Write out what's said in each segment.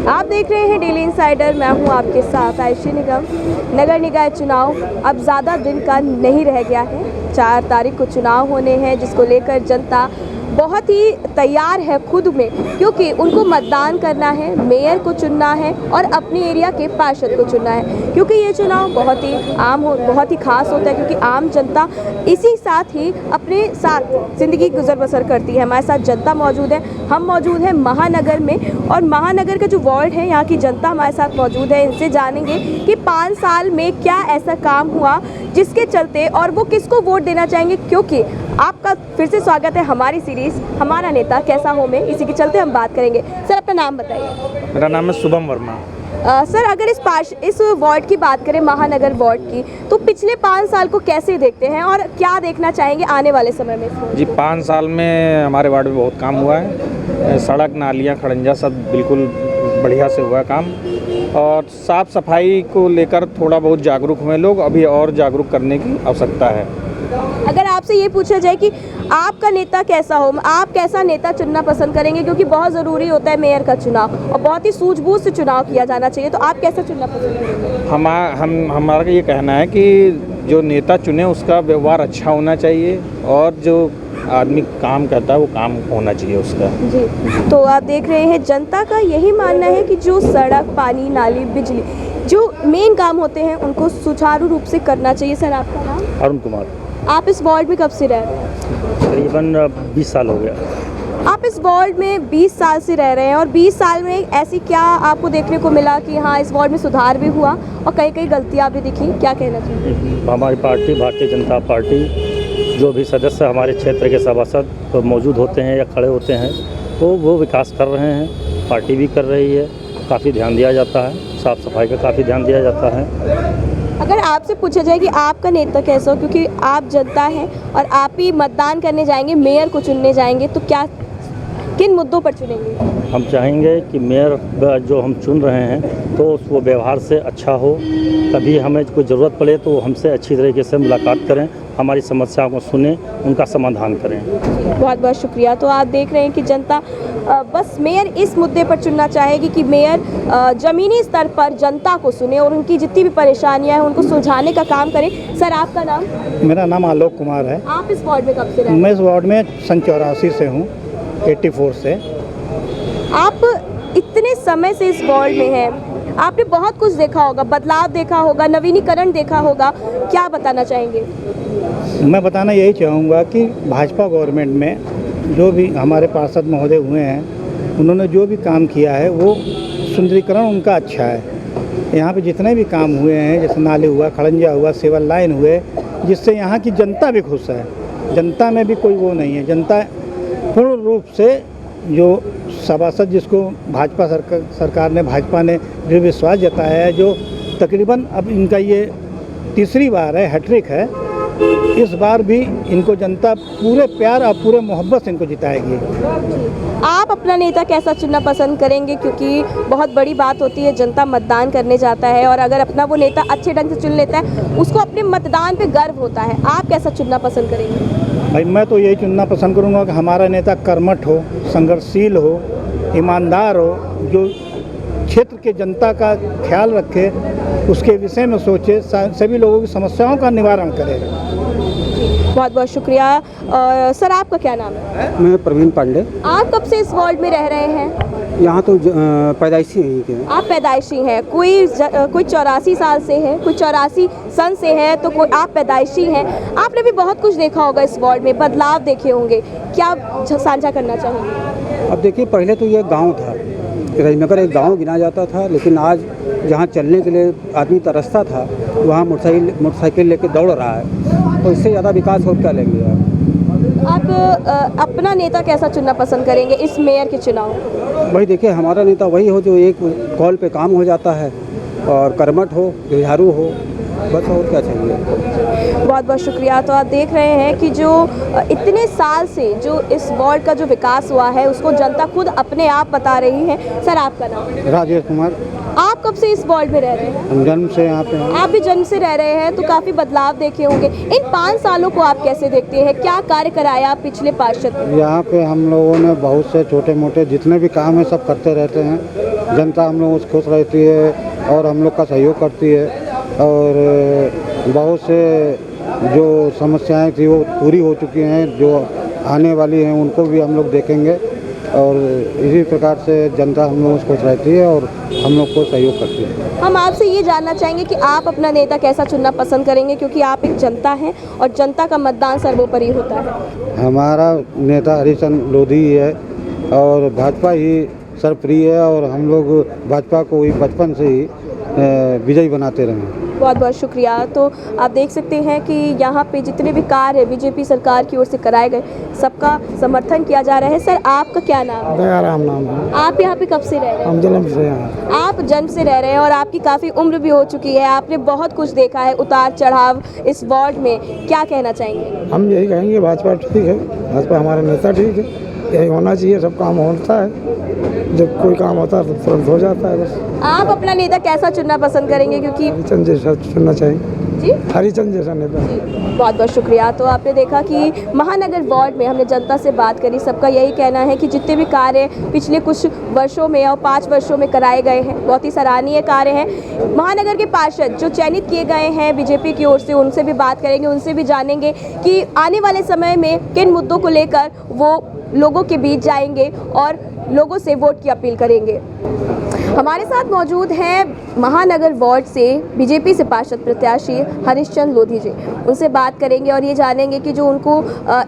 आप देख रहे हैं डेली इनसाइडर। मैं हूं आपके साथ आयशी निगम। नगर निकाय चुनाव अब ज़्यादा दिन का नहीं रह गया है। 4 तारीख को चुनाव होने हैं, जिसको लेकर जनता बहुत ही तैयार है खुद में, क्योंकि उनको मतदान करना है, मेयर को चुनना है और अपने एरिया के पार्षद को चुनना है। क्योंकि ये चुनाव बहुत ही खास होता है, क्योंकि आम जनता इसी साथ ही अपने साथ ज़िंदगी गुजर बसर करती है। हमारे साथ जनता मौजूद है, हम मौजूद हैं महानगर में, और महानगर का जो वार्ड है, यहाँ की जनता हमारे साथ मौजूद है। इनसे जानेंगे कि 5 साल में क्या ऐसा काम हुआ जिसके चलते, और वो किसको वोट देना चाहेंगे। क्योंकि आपका फिर से स्वागत है हमारी सीरीज़ हमारा नेता कैसा हो में, इसी के चलते हम बात करेंगे। सर, अपना नाम बताइए। मेरा नाम है शुभम वर्मा। सर, अगर इस वार्ड की बात करें, महानगर वार्ड की, तो पिछले 5 साल को कैसे देखते हैं और क्या देखना चाहेंगे आने वाले समय में? जी, 5 साल में हमारे वार्ड में बहुत काम हुआ है। सड़क, नालियाँ, खड़ंजा सब बिल्कुल बढ़िया से हुआ काम, और साफ़ सफाई को लेकर थोड़ा बहुत जागरूक हुए लोग। अभी और जागरूक करने की आवश्यकता है। अगर आपसे ये पूछा जाए कि आपका नेता कैसा हो, आप कैसा नेता चुनना पसंद करेंगे, क्योंकि बहुत ज़रूरी होता है मेयर का चुनाव और बहुत ही सूझबूझ से चुनाव किया जाना चाहिए, तो आप कैसा चुनना पसंद करेंगे? हमारा ये कहना है कि जो नेता चुने उसका व्यवहार अच्छा होना चाहिए, और जो आदमी काम करता है वो काम होना चाहिए उसका। जी, तो आप देख रहे हैं जनता का यही मानना है कि जो सड़क, पानी, नाली, बिजली, जो मेन काम होते हैं उनको सुचारू रूप से करना चाहिए। सर, आपका नाम? अरुण कुमार। आप इस वार्ड में कब से रह रहे हैं? तकरीबन 20 साल हो गया। आप इस वार्ड में 20 साल से रह रहे हैं, और 20 साल में ऐसी क्या आपको देखने को मिला कि हाँ, इस वार्ड में सुधार भी हुआ और कई गलतियाँ भी दिखी? क्या कहना चाहिए? हमारी पार्टी, भारतीय जनता पार्टी, जो भी सदस्य हमारे क्षेत्र के सभासद तो मौजूद होते हैं या खड़े होते हैं, तो वो विकास कर रहे हैं, पार्टी भी कर रही है। काफ़ी ध्यान दिया जाता है, साफ़ सफाई का काफ़ी ध्यान दिया जाता है। अगर आपसे पूछा जाए कि आपका नेता कैसा हो, क्योंकि आप जनता हैं और आप ही मतदान करने जाएंगे, मेयर को चुनने जाएंगे, तो किन मुद्दों पर चुनेंगे? हम चाहेंगे कि मेयर जो हम चुन रहे हैं तो वो व्यवहार से अच्छा हो। कभी हमें कोई ज़रूरत पड़े तो हमसे अच्छी तरीके से मुलाकात करें, हमारी समस्याओं को सुने, उनका समाधान करें। बहुत बहुत शुक्रिया। तो आप देख रहे हैं कि जनता बस मेयर इस मुद्दे पर चुनना चाहेगी कि मेयर ज़मीनी स्तर पर जनता को सुने और उनकी जितनी भी परेशानियां हैं उनको सुलझाने का काम करें। सर, आपका नाम? मेरा नाम आलोक कुमार है। आप इस वार्ड में कब से रह रहे हैं? मैं इस वार्ड में सन 84 से हूँ, 84 से। आप इतने समय से इस वार्ड में हैं, आपने बहुत कुछ देखा होगा, बदलाव देखा होगा, नवीनीकरण देखा होगा, क्या बताना चाहेंगे? मैं बताना यही चाहूँगा कि भाजपा गवर्नमेंट में जो भी हमारे पार्षद महोदय हुए हैं, उन्होंने जो भी काम किया है वो सुंदरीकरण उनका अच्छा है। यहाँ पे जितने भी काम हुए हैं, जैसे नाले हुआ, खड़ंजा हुआ, सिविल लाइन हुए, जिससे यहाँ की जनता भी खुश है। जनता में भी कोई वो नहीं है। जनता पूर्ण रूप से जो सभासद जिसको भाजपा भाजपा ने जो विश्वास जताया है, जो तकरीबन अब इनका ये तीसरी बार है, हैट्रिक है, इस बार भी इनको जनता पूरे प्यार और पूरे मोहब्बत से इनको जिताएगी। आप अपना नेता कैसा चुनना पसंद करेंगे? क्योंकि बहुत बड़ी बात होती है, जनता मतदान करने जाता है और अगर अपना वो नेता अच्छे ढंग से चुन लेता है, उसको अपने मतदान पे गर्व होता है। आप कैसा चुनना पसंद करेंगे? भाई, मैं तो यही चुनना पसंद करूंगा कि हमारा नेता कर्मठ हो, संघर्षशील हो, ईमानदार हो, जो क्षेत्र के जनता का ख्याल रखे, उसके विषय में सोचे, सभी लोगों की समस्याओं का निवारण करे। बहुत बहुत शुक्रिया। और सर, आपका क्या नाम है? मैं प्रवीण पांडे। आप कब से इस वार्ड में रह रहे हैं? यहाँ तो पैदाइशी यहीं के हैं। आप पैदाइशी हैं? कोई 84 साल से है, कोई 84 सन से है, तो कोई आप पैदाइशी हैं। आपने भी बहुत कुछ देखा होगा इस वार्ड में, बदलाव देखे होंगे, क्या आप साझा करना चाहेंगे? अब देखिए, पहले तो ये गांव था, रजनगर एक गांव गिना जाता था, लेकिन आज जहाँ चलने के लिए आदमी तरसता था, वहाँ मोटरसाइकिल लेके दौड़ रहा है। तो इससे ज़्यादा विकास और क्या लेंगे आप अपना नेता कैसा चुनना पसंद करेंगे इस मेयर के चुनाव? भाई देखिए, हमारा नेता वही हो जो एक कॉल पे काम हो जाता है और कर्मठ हो, जुझारू हो, बस और क्या चाहिए। बहुत बहुत शुक्रिया। तो आप देख रहे हैं कि जो इतने साल से जो इस वार्ड का जो विकास हुआ है उसको जनता खुद अपने आप बता रही है। सर, आपका नाम? राजेश कुमार। आप कब से इस वार्ड में रह रहे हैं? हम जन्म से यहाँ पे हैं। आप भी जन्म से रह रहे हैं, तो काफ़ी बदलाव देखे होंगे। इन 5 सालों को आप कैसे देखते हैं? क्या कार्य कराया पिछले पार्षद ने? यहाँ पे हम लोगों ने बहुत से छोटे मोटे जितने भी काम है सब करते रहते हैं। जनता हम लोगों से खुश रहती है और हम लोग का सहयोग करती है और बहुत से जो समस्याएं थी वो पूरी हो चुकी हैं, जो आने वाली हैं उनको भी हम लोग देखेंगे और इसी प्रकार से जनता हम लोगों से खुश रहती है और हम लोग को सहयोग करती है। हम आपसे ये जानना चाहेंगे कि आप अपना नेता कैसा चुनना पसंद करेंगे, क्योंकि आप एक जनता हैं और जनता का मतदान सर्वोपरि होता है। हमारा नेता हरिचंद लोधी है और भाजपा ही सर्वप्रिय है और हम लोग भाजपा को ही बचपन से ही विजयी बनाते रहे। बहुत बहुत शुक्रिया। तो आप देख सकते हैं कि यहाँ पे जितने भी कार्य बीजेपी सरकार की ओर से कराए गए सबका समर्थन किया जा रहा है। सर, आपका क्या नाम है? दयाराम नाम है। आप यहाँ पे कब से रह रहे हैं? हम जन्म से हैं। आप जन्म से रह रहे हैं और आपकी काफ़ी उम्र भी हो चुकी है, आपने बहुत कुछ देखा है, उतार चढ़ाव इस वार्ड में, क्या कहना चाहेंगे? हम यही कहेंगे भाजपा ठीक है, भाजपा हमारा नेता ठीक है, यही होना चाहिए। सब काम होता है, जब कोई काम होता है तो तुरंत हो जाता है। बस आप अपना नेता कैसा चुनना पसंद करेंगे? क्योंकि हरिचंद जैसा चुनना चाहिए। जी हरिचंद जैसा नेता। बहुत बहुत शुक्रिया। तो आपने देखा कि महानगर वार्ड में हमने जनता से बात करी, सबका यही कहना है कि जितने भी कार्य पिछले कुछ वर्षों में और 5 वर्षों में कराए गए हैं बहुत ही सराहनीय कार्य हैं। महानगर के पार्षद जो चयनित किए गए हैं बीजेपी की ओर से, उनसे भी बात करेंगे, उनसे भी जानेंगे कि आने वाले समय में किन मुद्दों को लेकर वो लोगों के बीच जाएंगे और लोगों से वोट की अपील करेंगे। हमारे साथ मौजूद हैं महानगर वार्ड से बीजेपी से पार्षद प्रत्याशी हरिश्चंद लोधी जी। उनसे बात करेंगे और ये जानेंगे कि जो उनको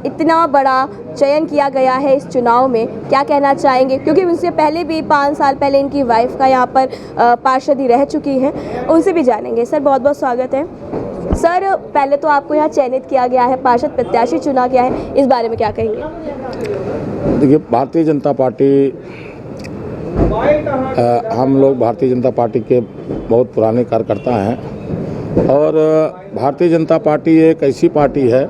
इतना बड़ा चयन किया गया है इस चुनाव में, क्या कहना चाहेंगे, क्योंकि उनसे पहले भी 5 साल पहले इनकी वाइफ का यहाँ पर पार्षद ही रह चुकी हैं। उनसे भी जानेंगे। सर, बहुत बहुत स्वागत है। सर, पहले तो आपको यहाँ चयनित किया गया है, पार्षद प्रत्याशी चुना गया है, इस बारे में क्या कहेंगे? देखिए, भारतीय जनता पार्टी हम लोग भारतीय जनता पार्टी के बहुत पुराने कार्यकर्ता हैं और भारतीय जनता पार्टी एक ऐसी पार्टी है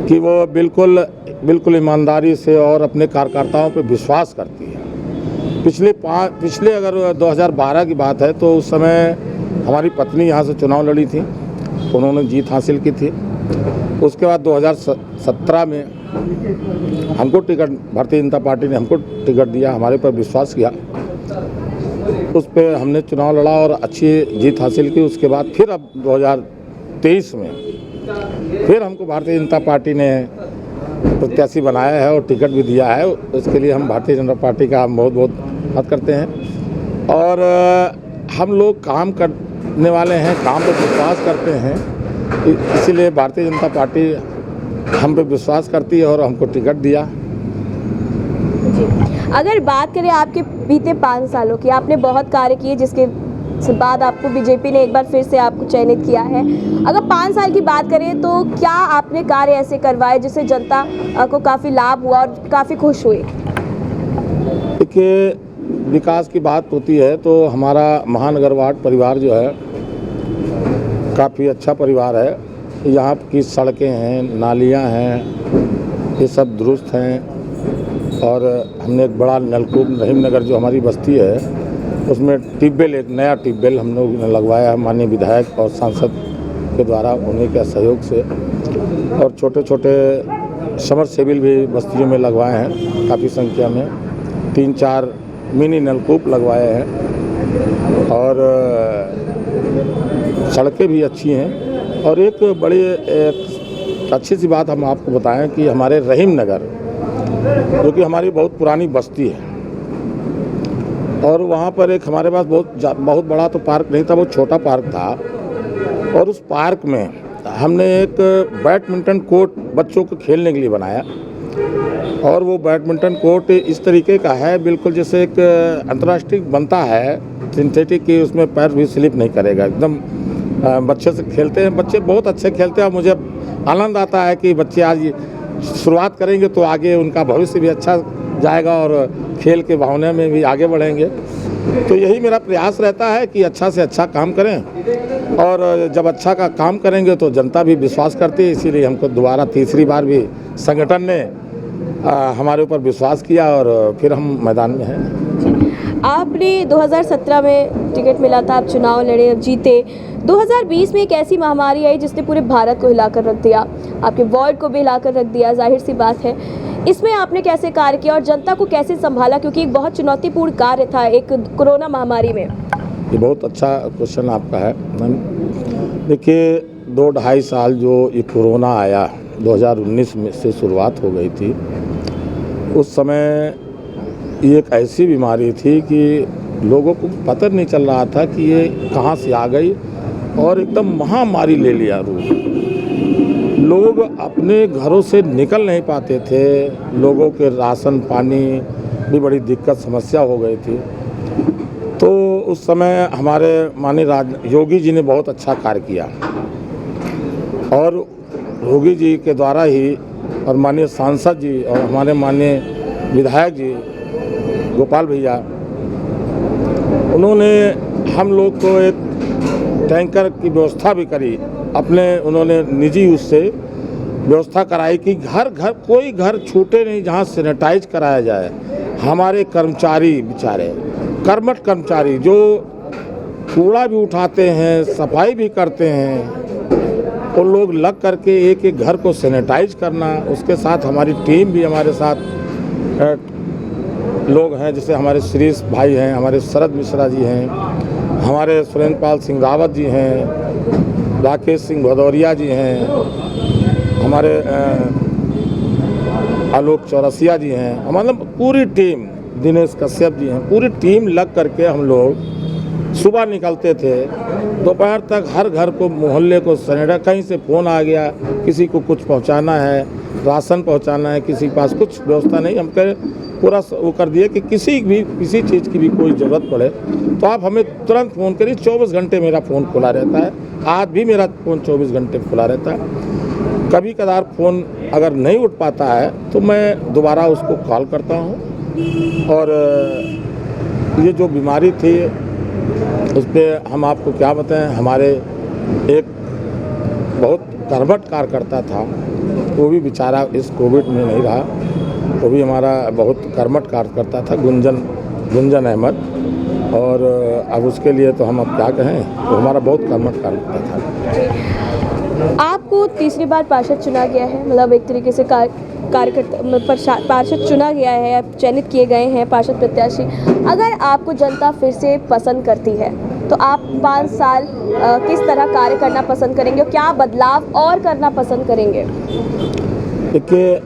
कि वो बिल्कुल ईमानदारी से और अपने कार्यकर्ताओं पे विश्वास करती है। पिछले अगर 2012 की बात है तो उस समय हमारी पत्नी यहाँ से चुनाव लड़ी थी, उन्होंने जीत हासिल की थी। उसके बाद 2017 में हमको टिकट, भारतीय जनता पार्टी ने हमको टिकट दिया, हमारे पर विश्वास किया, उस पर हमने चुनाव लड़ा और अच्छी जीत हासिल की। उसके बाद फिर अब 2023 में फिर हमको भारतीय जनता पार्टी ने प्रत्याशी बनाया है और टिकट भी दिया है। उसके लिए हम भारतीय जनता पार्टी का बहुत बहुत धन्यवाद करते हैं और हम लोग काम करने वाले हैं, काम पर विश्वास करते हैं, इसीलिए भारतीय जनता पार्टी हम पे विश्वास करती है और हमको टिकट दिया। जी, अगर बात करें आपके बीते 5 सालों की, आपने बहुत कार्य किए जिसके बाद आपको बीजेपी ने एक बार फिर से आपको चयनित किया है। अगर 5 साल की बात करें तो क्या आपने कार्य ऐसे करवाए जिससे जनता को काफ़ी लाभ हुआ और काफ़ी खुश हुई? देखिए, विकास की बात होती है तो हमारा महानगर वार्ड परिवार जो है काफ़ी अच्छा परिवार है। यहाँ की सड़कें हैं, नालियाँ हैं, ये सब दुरुस्त हैं और हमने एक बड़ा नलकूप रहीम नगर जो हमारी बस्ती है उसमें ट्यूबवेल, एक नया ट्यूबवेल हम लोग ने लगवाया है माननीय विधायक और सांसद के द्वारा, उन्हीं के सहयोग से। और छोटे छोटे समरसेबिल भी बस्तियों में लगवाए हैं, काफ़ी संख्या में 3-4 मिनी नलकूप लगवाए हैं और सड़कें भी अच्छी हैं। और एक अच्छी सी बात हम आपको बताएं कि हमारे रहीम नगर, जो कि हमारी बहुत पुरानी बस्ती है और वहाँ पर एक हमारे पास बहुत बड़ा तो पार्क नहीं था, बहुत छोटा पार्क था और उस पार्क में हमने एक बैडमिंटन कोर्ट बच्चों को खेलने के लिए बनाया और वो बैडमिंटन कोर्ट इस तरीके का है, बिल्कुल जैसे एक अंतर्राष्ट्रीय बनता है सिंथेटिक, की उसमें पैर भी स्लिप नहीं करेगा, एकदम बच्चे से खेलते हैं, बच्चे बहुत अच्छे खेलते हैं और मुझे आनंद आता है कि बच्चे आज शुरुआत करेंगे तो आगे उनका भविष्य भी अच्छा जाएगा और खेल के भावना में भी आगे बढ़ेंगे। तो यही मेरा प्रयास रहता है कि अच्छा से अच्छा काम करें और जब अच्छा का काम करेंगे तो जनता भी विश्वास करती है, इसीलिए हमको दोबारा तीसरी बार भी संगठन ने हमारे ऊपर विश्वास किया और फिर हम मैदान में हैं। आपने 2017 में टिकट मिला था, आप चुनाव लड़े, अब जीते। 2020 में एक ऐसी महामारी आई जिसने पूरे भारत को हिलाकर रख दिया, आपके वार्ड को भी हिलाकर रख दिया, जाहिर सी बात है। इसमें आपने कैसे कार्य किया और जनता को कैसे संभाला, क्योंकि एक बहुत चुनौतीपूर्ण कार्य था एक कोरोना महामारी में। ये बहुत अच्छा क्वेश्चन आपका है मैम। देखिए 2-2.5 साल जो ये कोरोना आया 2019 में से शुरुआत हो गई थी, उस समय ये एक ऐसी बीमारी थी कि लोगों को पता नहीं चल रहा था कि ये कहाँ से आ गई और एकदम महामारी ले लिया रूप। लोग अपने घरों से निकल नहीं पाते थे, लोगों के राशन पानी भी बड़ी दिक्कत समस्या हो गई थी। तो उस समय हमारे माननीय योगी जी ने बहुत अच्छा कार्य किया और योगी जी के द्वारा ही और माननीय सांसद जी और हमारे माननीय विधायक जी गोपाल भैया, उन्होंने हम लोग को एक टैंकर की व्यवस्था भी करी अपने, उन्होंने निजी उससे व्यवस्था कराई कि घर घर कोई घर छूटे नहीं जहाँ सैनिटाइज कराया जाए। हमारे कर्मचारी बेचारे कर्मठ कर्मचारी जो कूड़ा भी उठाते हैं, सफाई भी करते हैं, वो लोग लग करके एक एक घर को सैनिटाइज करना। उसके साथ हमारी टीम भी हमारे साथ लोग हैं, जैसे हमारे श्रीश भाई हैं, हमारे शरद मिश्रा जी हैं, हमारे सुरेंद्र पाल सिंह रावत जी हैं, राकेश सिंह भदौरिया जी हैं, हमारे आलोक चौरसिया जी हैं, मतलब पूरी टीम, दिनेश कश्यप जी हैं, पूरी टीम लग करके हम लोग सुबह निकलते थे, दोपहर तक हर घर को मोहल्ले को सैनिटाइज। कहीं से फ़ोन आ गया, किसी को कुछ पहुंचाना है, राशन पहुंचाना है, किसी के पास कुछ व्यवस्था नहीं, हम कह पूरा वो कर दिए कि किसी चीज़ की भी कोई ज़रूरत पड़े तो आप हमें तुरंत फ़ोन करिए। 24 घंटे मेरा फ़ोन खुला रहता है, आज भी मेरा फ़ोन 24 घंटे खुला रहता है। कभी कदार फ़ोन अगर नहीं उठ पाता है तो मैं दोबारा उसको कॉल करता हूँ। और ये जो बीमारी थी उस पर हम आपको क्या बताएं, हमारे एक बहुत कर्मठ कार्यकर्ता था, वो भी बेचारा इस कोविड में नहीं रहा, वो भी हमारा बहुत कर्मठ कार्यकर्ता था, गुंजन अहमद। और अब उसके लिए तो हम अब क्या कहें, वो हमारा बहुत कर्मठ कार्यकर्ता था। आपको तीसरी बार पार्षद चुना गया है, मतलब एक तरीके से पार्षद चुना गया है, आप चयनित किए गए हैं पार्षद प्रत्याशी। अगर आपको जनता फिर से पसंद करती है तो आप 5 साल किस तरह कार्य करना पसंद करेंगे, क्या बदलाव और करना पसंद करेंगे? देखिए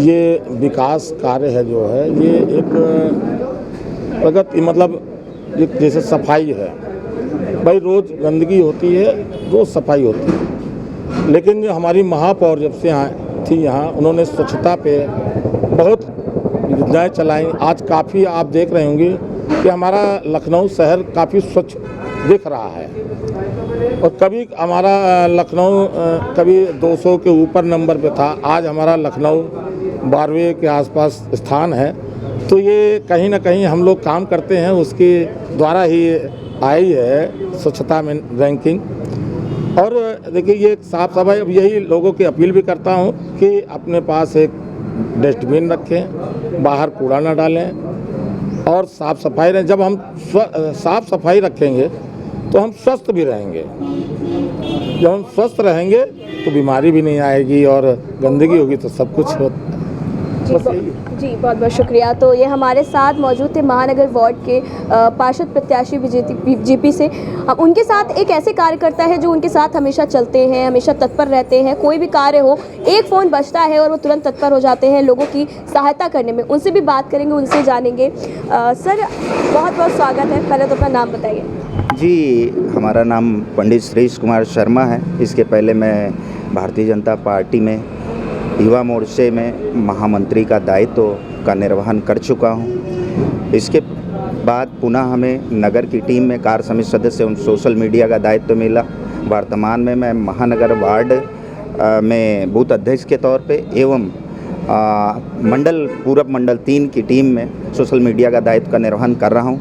ये विकास कार्य है जो है, ये एक प्रगति, मतलब एक जैसे सफाई है भाई, रोज़ गंदगी होती है, रोज़ सफाई होती है, लेकिन जो हमारी महापौर जब से थी यहाँ, उन्होंने स्वच्छता पे बहुत योजनाएँ चलाई। आज काफ़ी आप देख रहे होंगे कि हमारा लखनऊ शहर काफ़ी स्वच्छ दिख रहा है। और कभी हमारा लखनऊ कभी 200 के ऊपर नंबर पे था, आज हमारा लखनऊ 12वें के आसपास स्थान है। तो ये कहीं ना कहीं हम लोग काम करते हैं, उसके द्वारा ही आई है स्वच्छता में रैंकिंग। और देखिए ये साफ सफाई, अब यही लोगों की अपील भी करता हूँ कि अपने पास एक डस्टबिन रखें, बाहर कूड़ा ना डालें और साफ़ सफाई रहें। जब हम साफ़ सफाई रखेंगे तो हम स्वस्थ भी रहेंगे। जब हम स्वस्थ रहेंगे तो बीमारी भी नहीं आएगी, और गंदगी होगी तो सब कुछ हो। जी बहुत बहुत शुक्रिया। तो ये हमारे साथ मौजूद थे महानगर वार्ड के पार्षद प्रत्याशी बीजेपी से। अब उनके साथ एक ऐसे कार्यकर्ता है जो उनके साथ हमेशा चलते हैं, हमेशा तत्पर रहते हैं। कोई भी कार्य हो, एक फ़ोन बजता है और वो तुरंत तत्पर हो जाते हैं लोगों की सहायता करने में। उनसे भी बात करेंगे, उनसे जानेंगे। सर बहुत बहुत स्वागत है, पहले तो अपना नाम बताइए। जी, हमारा नाम पंडित श्रीश कुमार शर्मा है। इसके पहले मैं भारतीय जनता पार्टी में युवा मोर्चे में महामंत्री का दायित्व का निर्वहन कर चुका हूं। इसके बाद पुनः हमें नगर की टीम में कार्य समिति सदस्य और सोशल मीडिया का दायित्व मिला। वर्तमान में मैं महानगर वार्ड में बूथ अध्यक्ष के तौर पे एवं पूरब मंडल 3 की टीम में सोशल मीडिया का दायित्व का निर्वहन कर रहा हूं।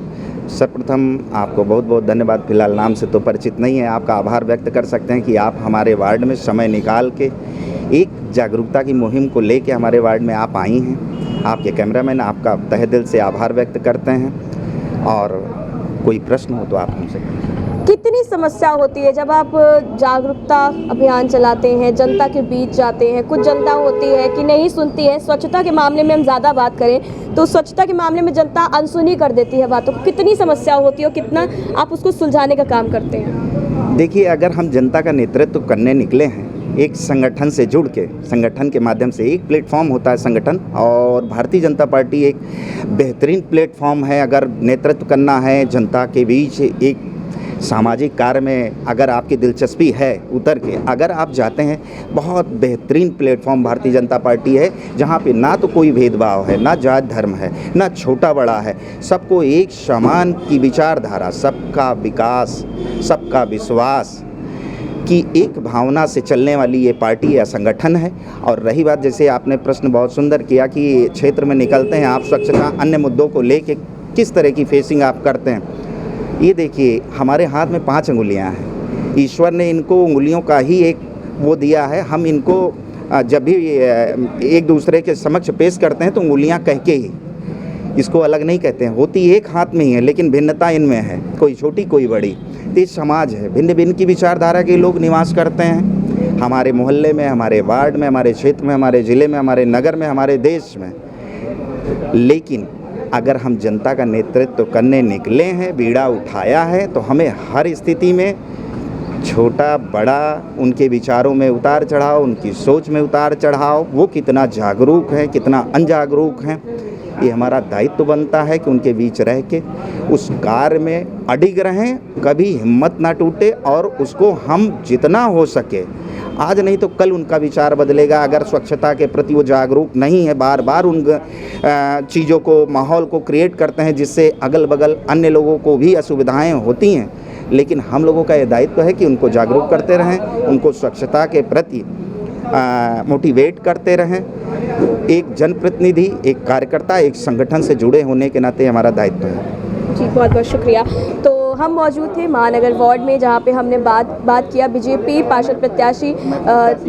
सर्वप्रथम आपको बहुत बहुत धन्यवाद। फिलहाल नाम से तो परिचित नहीं है, आपका आभार व्यक्त कर सकते हैं कि आप हमारे वार्ड में समय निकाल के एक जागरूकता की मुहिम को लेके हमारे वार्ड में आप आई हैं। आपके कैमरामैन आपका तहे दिल से आभार व्यक्त करते हैं। और कोई प्रश्न हो तो आप हमसे कितनी समस्या होती है जब आप जागरूकता अभियान चलाते हैं, जनता के बीच जाते हैं? कुछ जनता होती है कि नहीं सुनती है। स्वच्छता के मामले में हम ज़्यादा बात करें तो स्वच्छता के मामले में जनता अनसुनी कर देती है बातों को। कितनी समस्या होती है और कितना आप उसको सुलझाने का काम करते हैं? देखिए, अगर हम जनता का नेतृत्व करने निकले हैं एक संगठन से जुड़ के, संगठन के माध्यम से, एक प्लेटफॉर्म होता है संगठन, और भारतीय जनता पार्टी एक बेहतरीन प्लेटफॉर्म है। अगर नेतृत्व करना है जनता के बीच, एक सामाजिक कार्य में अगर आपकी दिलचस्पी है उतर के अगर आप जाते हैं, बहुत बेहतरीन प्लेटफॉर्म भारतीय जनता पार्टी है, जहाँ पे ना तो कोई भेदभाव है, ना जात धर्म है, ना छोटा बड़ा है, सबको एक समान की विचारधारा, सबका विकास, सबका विश्वास की एक भावना से चलने वाली ये पार्टी या संगठन है। और रही बात, जैसे आपने प्रश्न बहुत सुंदर किया कि क्षेत्र में निकलते हैं आप, स्वच्छता अन्य मुद्दों को लेके किस तरह की फेसिंग आप करते हैं। ये देखिए, हमारे हाथ में 5 अंगुलियां हैं। ईश्वर ने इनको उंगलियों का ही एक वो दिया है। हम इनको जब भी एक दूसरे के समक्ष पेश करते हैं तो उंगलियां कह के ही, इसको अलग नहीं कहते हैं, होती एक हाथ में ही है, लेकिन भिन्नता इनमें है, कोई छोटी कोई बड़ी। ये समाज है, भिन्न भिन्न की विचारधारा के लोग निवास करते हैं हमारे मोहल्ले में, हमारे वार्ड में, हमारे क्षेत्र में, हमारे ज़िले में, हमारे नगर में, हमारे देश में। लेकिन अगर हम जनता का नेतृत्व करने निकले हैं, बीड़ा उठाया है, तो हमें हर स्थिति में छोटा बड़ा, उनके विचारों में उतार चढ़ाव, उनकी सोच में उतार चढ़ाव, वो कितना जागरूक हैं, कितना अनजागरूक हैं, ये हमारा दायित्व बनता है कि उनके बीच रह के उस कार्य में अडिग रहें, कभी हिम्मत ना टूटे, और उसको हम जितना हो सके, आज नहीं तो कल उनका विचार बदलेगा। अगर स्वच्छता के प्रति वो जागरूक नहीं है, बार बार उन चीज़ों को, माहौल को क्रिएट करते हैं जिससे अगल बगल अन्य लोगों को भी असुविधाएं होती हैं, लेकिन हम लोगों का ये दायित्व है कि उनको जागरूक करते रहें, उनको स्वच्छता के प्रति मोटिवेट करते रहें। एक जनप्रतिनिधि, एक कार्यकर्ता, एक संगठन से जुड़े होने के नाते हमारा दायित्व है। जी, बहुत बहुत शुक्रिया। तो हम मौजूद थे महानगर वार्ड में, जहाँ पे हमने बात किया बीजेपी पार्षद प्रत्याशी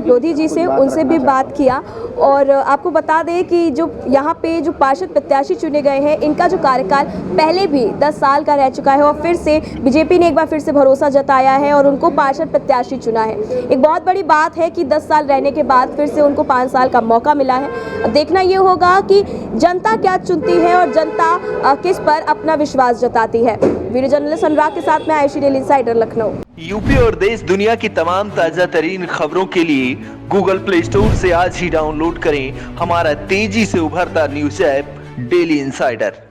लोधी जी से, उनसे भी बात किया। और आपको बता दें कि जो यहाँ पे जो पार्षद प्रत्याशी चुने गए हैं, इनका जो कार्यकाल पहले भी 10 साल का रह चुका है, और फिर से बीजेपी ने एक बार फिर से भरोसा जताया है और उनको पार्षद प्रत्याशी चुना है। एक बहुत बड़ी बात है कि 10 साल रहने के बाद फिर से उनको 5 साल का मौका मिला है। देखना ये होगा कि जनता क्या चुनती है और जनता किस पर अपना विश्वास जताती है। वीडियो जर्नलिस्ट अनुराग के साथ में Ayushi, daily insider, Lucknow. UP और देश दुनिया की तमाम ताजा तरीन खबरों के लिए गूगल प्ले स्टोर से आज ही डाउनलोड करें हमारा तेजी से उभरता न्यूज ऐप डेली इंसाइडर।